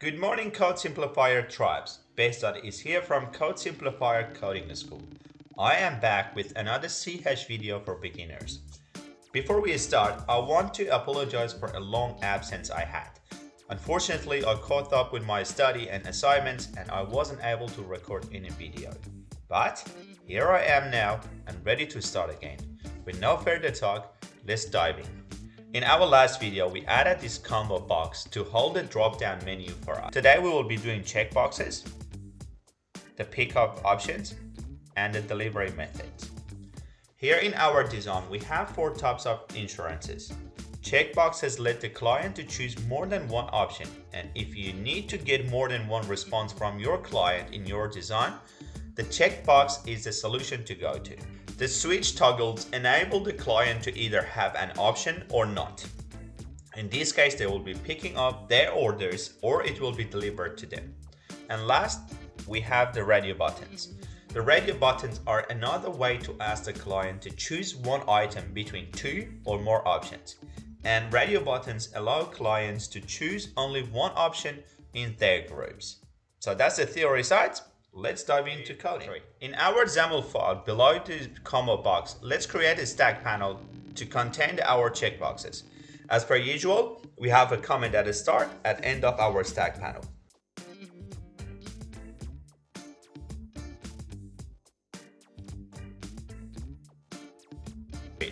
Good morning, Code Simplifier tribes. Behzad is here from Code Simplifier Coding School. I am back with another CH video for beginners. Before we start, I want to apologize for a long absence I had. Unfortunately, I caught up with my study and assignments and I wasn't able to record any video. But here I am now and ready to start again. With no further talk, let's dive in. In our last video, we added this combo box to hold the drop-down menu for us. Today we will be doing checkboxes, the pickup options, and the delivery methods. Here in our design, we have 4 types of insurances. Checkboxes let the client to choose more than one option, and if you need to get more than one response from your client in your design, the checkbox is the solution to go to. The switch toggles enable the client to either have an option or not. In this case, they will be picking up their orders or it will be delivered to them. And last, we have the radio buttons. The radio buttons are another way to ask the client to choose one item between 2 or more options. And radio buttons allow clients to choose only one option in their groups. So that's the theory side. Let's dive into coding. In our XAML file below the combo box, let's create a stack panel to contain our checkboxes. As per usual, we have a comment at the start and end of our stack panel.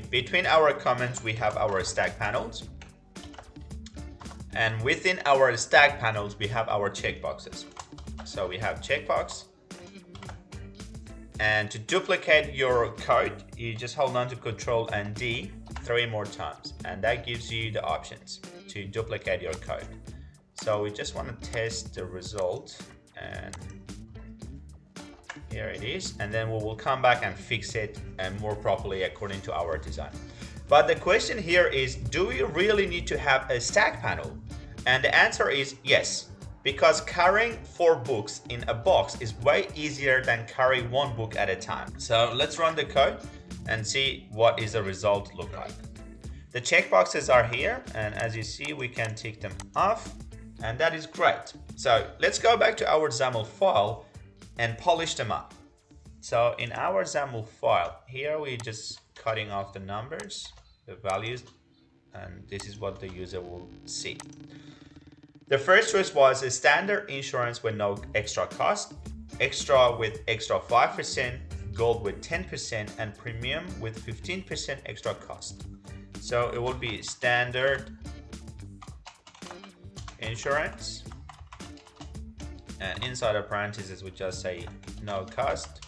Between our comments, we have our stack panels. And within our stack panels, we have our checkboxes. So we have checkbox, and to duplicate your code, you just hold on to Control and D 3 more times, and that gives you the options to duplicate your code. So we just want to test the result, and here it is, and then we will come back and fix it and more properly according to our design. But the question here is, do we really need to have a stack panel? And the answer is yes. Because carrying 4 books in a box is way easier than carrying 1 book at a time. So let's run the code and see what is the result look like. The checkboxes are here, and as you see, we can tick them off, and that is great. So let's go back to our XAML file and polish them up. So in our XAML file, here we're just cutting off the numbers, the values, and this is what the user will see. The first choice was a standard insurance with no extra cost, extra with extra 5%, gold with 10%, and premium with 15% extra cost. So it will be standard insurance, and inside of parentheses we just say no cost.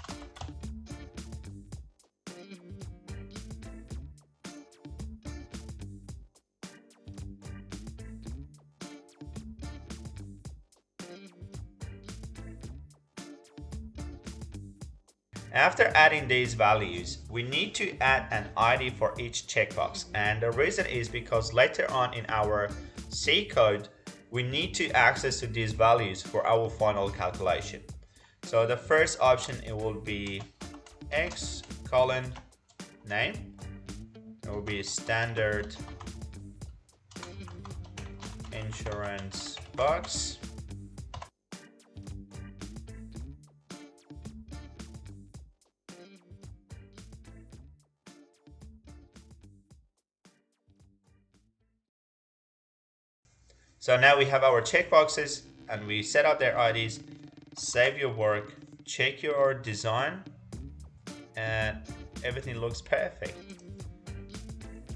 After adding these values, we need to add an ID for each checkbox, and the reason is because later on in our C code, we need to access to these values for our final calculation. So the first option, it will be X : name. It will be standard insurance box. So now we have our checkboxes and we set up their IDs, save your work, check your design, and everything looks perfect.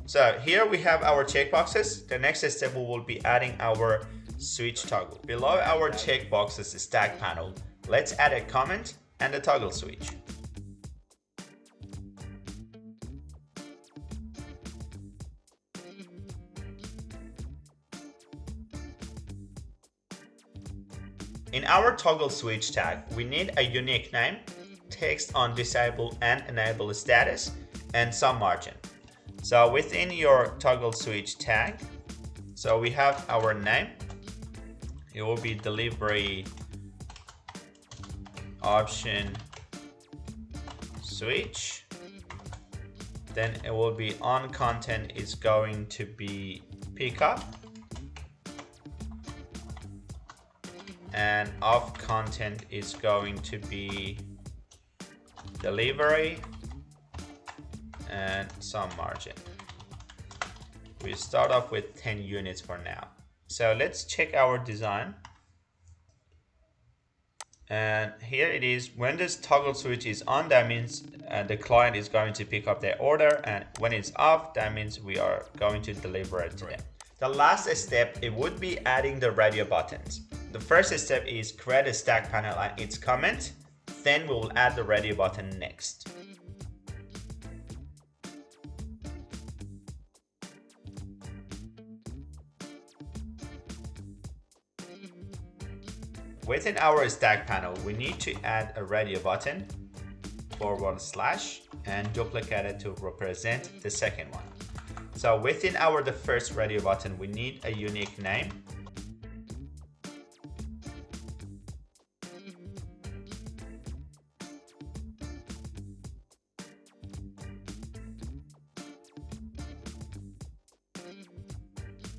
So here we have our checkboxes. The next step, we will be adding our switch toggle. Below our checkboxes stack panel, let's add a comment and a toggle switch. In our toggle switch tag, we need a unique name, text on disable and enable status, and some margin. So within your toggle switch tag, so we have our name. It will be delivery option switch. Then it will be on content is going to be pickup. and of content is going to be delivery and some margin. We start off with 10 units for now. So let's check our design. And here it is. When this toggle switch is on, that means the client is going to pick up their order, and when it's off, that means we are going to deliver it to them. The last step, it would be adding the radio buttons. The first step is create a stack panel and its comment, then we will add the radio button next. Within our stack panel, we need to add a radio button // and duplicate it to represent the second one. So within the first radio button, we need a unique name.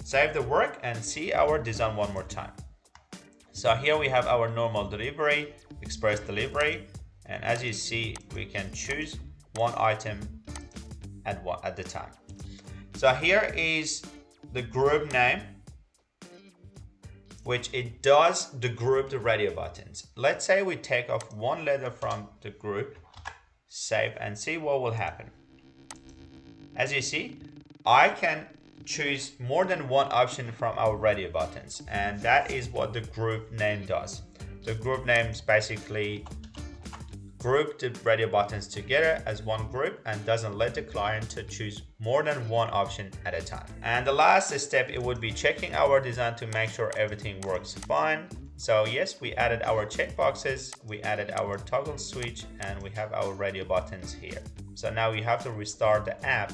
Save the work and see our design one more time. So here we have our normal delivery, express delivery, and as you see, we can choose one item at the time. So here is the group name, which it does group the radio buttons. Let's say we take off one letter from the group, save, and see what will happen. As you see, I can choose more than one option from our radio buttons, and that is what the group name does. The group names basically group the radio buttons together as one group and doesn't let the client to choose more than one option at a time. And the last step, it would be checking our design to make sure everything works fine. So yes, we added our checkboxes, we added our toggle switch, and we have our radio buttons here. So now we have to restart the app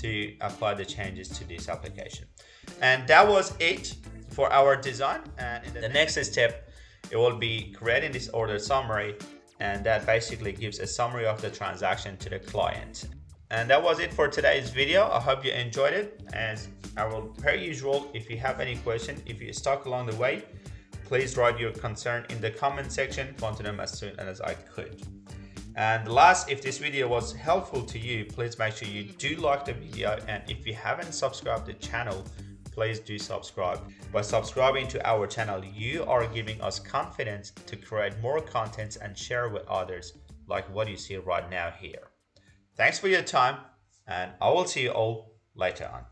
to apply the changes to this application. And that was it for our design. And in the next step, it will be creating this order summary, and that basically gives a summary of the transaction to the client. And that was it for today's video. I hope you enjoyed it. As I will, per usual, if you have any question, if you're stuck along the way, please write your concern in the comment section. I'll answer them as soon as I could. And last, if this video was helpful to you, please make sure you do like the video, and if you haven't subscribed to the channel, please do subscribe. By subscribing to our channel, you are giving us confidence to create more content and share with others, like what you see right now here. Thanks for your time, and I will see you all later on.